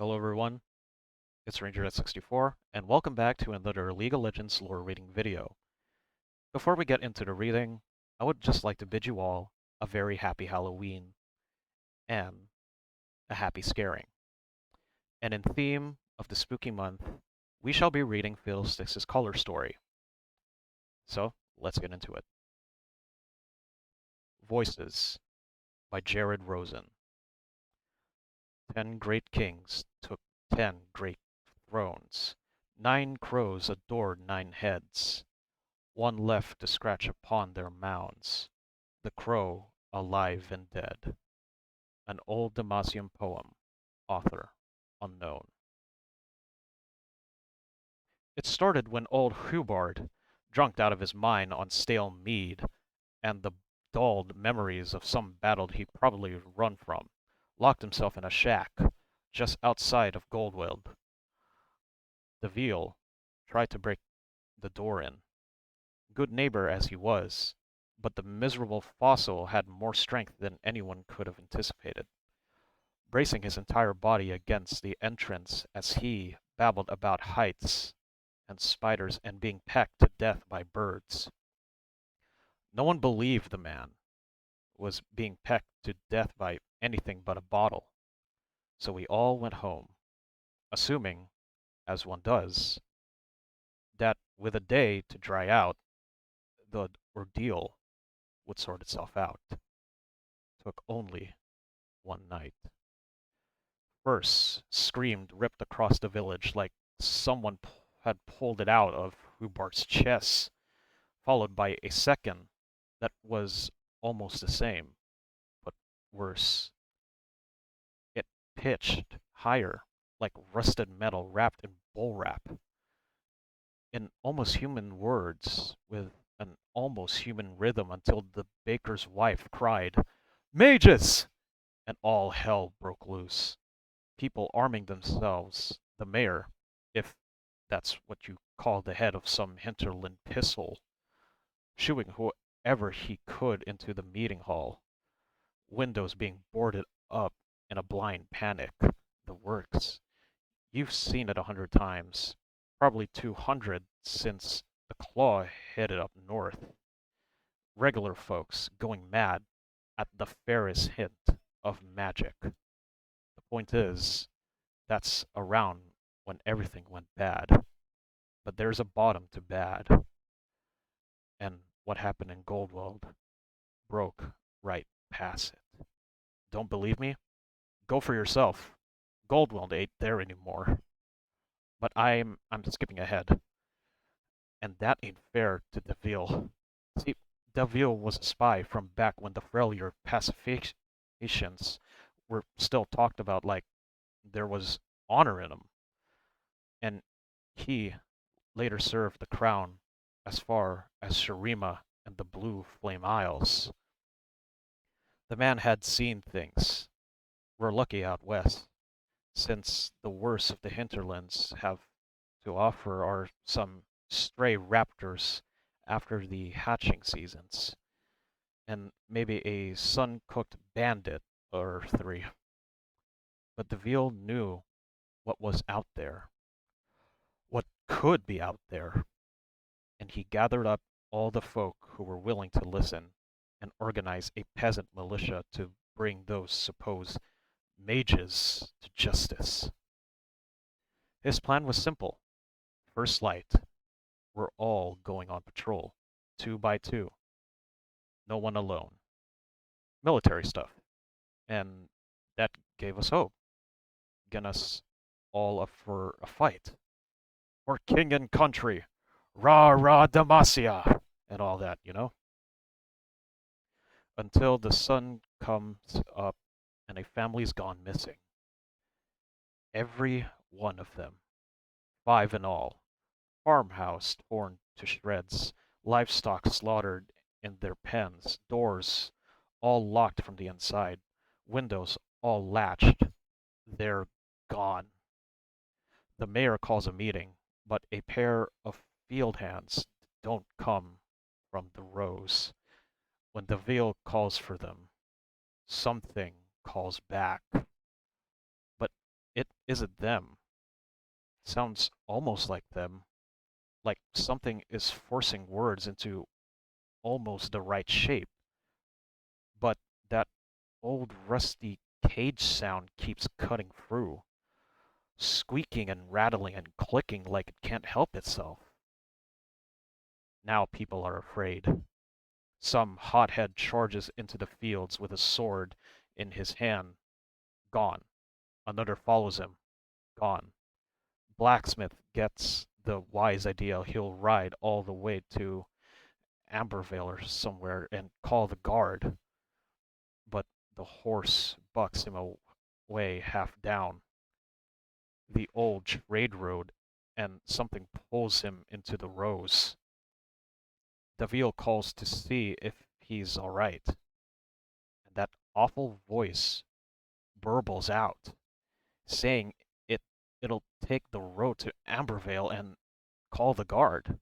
Hello everyone, it's Ranger at 64, and welcome back to another League of Legends lore reading video. Before we get into the reading, I would just like to bid you all a very happy Halloween and a happy scaring. And in theme of the spooky month, we shall be reading Fiddlesticks' color story. So, let's get into it. Voices by Jared Rosen. 10 great kings took 10 great thrones. 9 crows adored 9 heads. One left to scratch upon their mounds, the crow alive and dead. An old Demacian poem, author unknown. It started when old Hubbard, drunk out of his mind on stale mead, and the dulled memories of some battle he'd probably run from, locked himself in a shack just outside of Goldwild. Deville tried to break the door in, good neighbor as he was, but the miserable fossil had more strength than anyone could have anticipated, bracing his entire body against the entrance as he babbled about heights and spiders and being pecked to death by birds. No one believed the man was being pecked to death by anything but a bottle, so we all went home, assuming, as one does, that with a day to dry out, the ordeal would sort itself out. Took only one night. First screamed ripped across the village like someone had pulled it out of Hubbard's chest, followed by a second that was almost the same, but worse. It pitched higher, like rusted metal wrapped in bull wrap, in almost human words, with an almost human rhythm until the baker's wife cried, "Mages!" and all hell broke loose. People arming themselves, the mayor, if that's what you call the head of some hinterland pistol, shooing whoever he could into the meeting hall, windows being boarded up in a blind panic, the works. You've seen it 100 times, probably 200 since the claw headed up north. Regular folks going mad at the fairest hint of magic. The point is, that's around when everything went bad. But there's a bottom to bad. And what happened in Goldwald broke right past it. Don't believe me? Go for yourself. Goldwald ain't there anymore. But I'm skipping ahead. And that ain't fair to Deville. See, Deville was a spy from back when the Freljord pacifications were still talked about like there was honor in them. And he later served the crown as far as Shurima and the Blue Flame Isles. The man had seen things. We're lucky out west, since the worst of the hinterlands have to offer are some stray raptors after the hatching seasons, and maybe a sun-cooked bandit or three. But Deville knew what was out there, what could be out there, and he gathered up all the folk who were willing to listen and organized a peasant militia to bring those supposed mages to justice. His plan was simple. First light, we're all going on patrol, 2 by 2, no one alone. Military stuff. And that gave us hope, getting us all up for a fight. For king and country, rah rah Demacia, and all that, you know? Until the sun comes up and a family's gone missing. Every one of them, 5 in all. Farmhouse torn to shreds, livestock slaughtered in their pens, doors all locked from the inside, windows all latched. They're gone. The mayor calls a meeting, but a pair of field hands don't come from the rows. When Deville calls for them, something calls back. But it Is it them? Sounds almost like them, like something is forcing words into almost the right shape, but that old rusty cage sound keeps cutting through, squeaking and rattling and clicking like it can't help itself. Now people are afraid. Some hothead charges into the fields with a sword in his hand, gone. Another follows him, gone. Blacksmith gets the wise idea he'll ride all the way to Ambervale or somewhere and call the guard, but the horse bucks him away half down the old trade road, and something pulls him into the rows. Davil calls to see if he's all right, and that awful voice burbles out, saying it'll take the road to Ambervale and call the guard.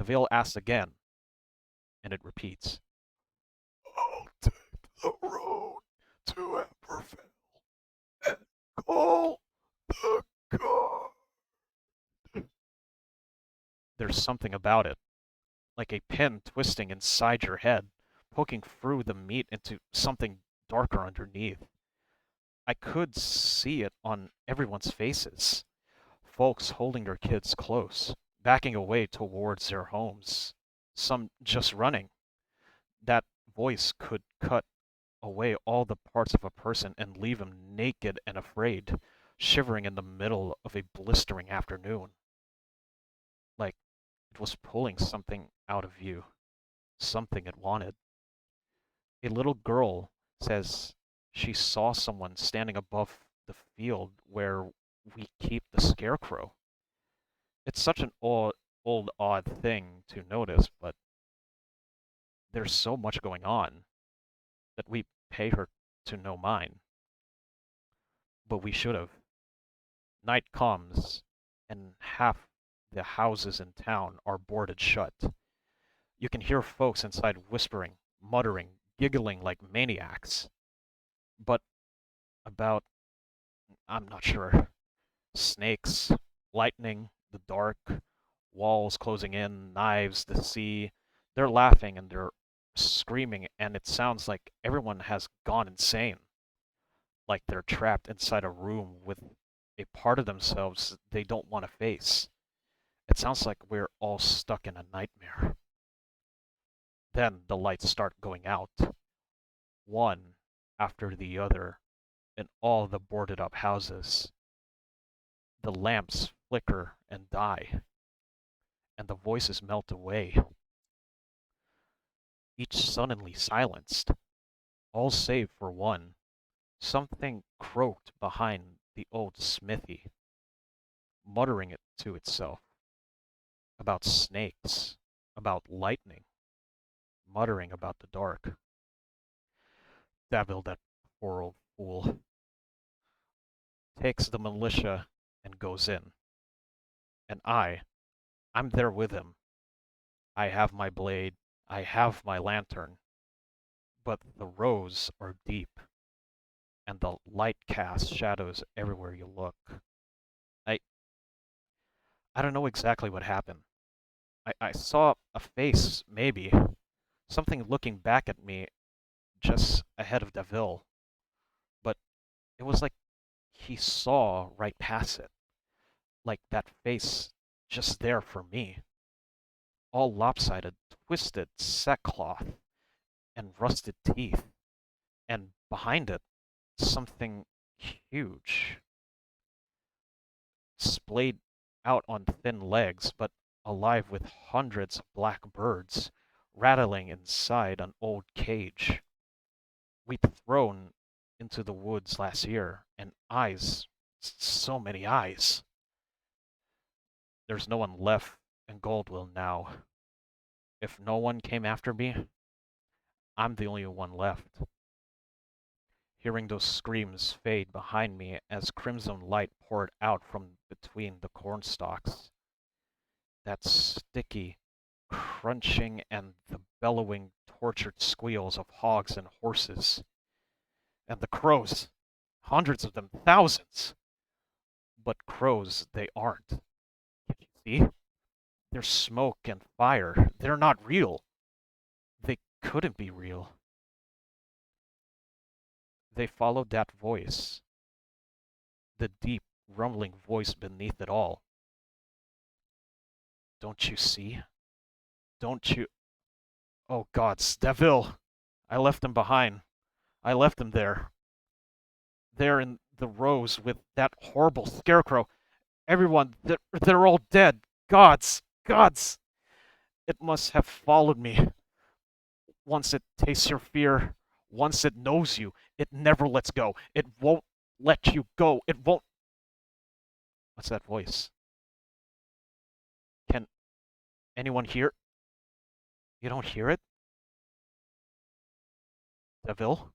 Davil asks again, and it repeats, "I'll take the road to Ambervale and call the guard." There's something about it, like a pin twisting inside your head, poking through the meat into something darker underneath. I could see it on everyone's faces. Folks holding their kids close, backing away towards their homes. Some just running. That voice could cut away all the parts of a person and leave him naked and afraid, shivering in the middle of a blistering afternoon. Like it was pulling something out of you, something it wanted. A little girl says she saw someone standing above the field where we keep the scarecrow. It's such an old odd thing to notice, but there's so much going on that we pay her to no mind. But we should have. Night comes, and half the houses in town are boarded shut. You can hear folks inside whispering, muttering, giggling like maniacs. But about, I'm not sure, snakes, lightning, the dark, walls closing in, knives, the sea. They're laughing and they're screaming, and it sounds like everyone has gone insane. Like they're trapped inside a room with a part of themselves they don't want to face. It sounds like we're all stuck in a nightmare. Then the lights start going out, one after the other, in all the boarded up houses. The lamps flicker and die, and the voices melt away, each suddenly silenced, all save for one. Something croaked behind the old smithy, muttering it to itself about snakes, about lightning, muttering about the dark. Davil, that poor old fool, takes the militia and goes in. And I'm there with him. I have my blade, I have my lantern, but the rows are deep, and the light casts shadows everywhere you look. I I don't know exactly what happened. I saw a face, maybe, something looking back at me just ahead of Davil, but it was like he saw right past it, like that face just there for me, all lopsided, twisted sackcloth and rusted teeth, and behind it, something huge, splayed out on thin legs, but alive with hundreds of black birds rattling inside an old cage we'd thrown into the woods last year, and eyes, so many eyes. There's no one left in Goldwell now. If no one came after me, I'm the only one left. Hearing those screams fade behind me as crimson light poured out from between the cornstalks. That sticky crunching and the bellowing, tortured squeals of hogs and horses. And the crows, hundreds of them, thousands, But crows, they aren't. Can't you see? They're smoke and fire. They're not real. They couldn't be real. They followed that voice, the deep, rumbling voice beneath it all. Don't you see? Don't you? Oh gods, Deville! I left him behind. I left him there. There in the rows with that horrible scarecrow. Everyone, they're all dead. Gods! Gods! It must have followed me. Once it tastes your fear, once it knows you, it never lets go. It won't let you go. It won't. What's that voice? Can anyone hear? You don't hear it? Deville?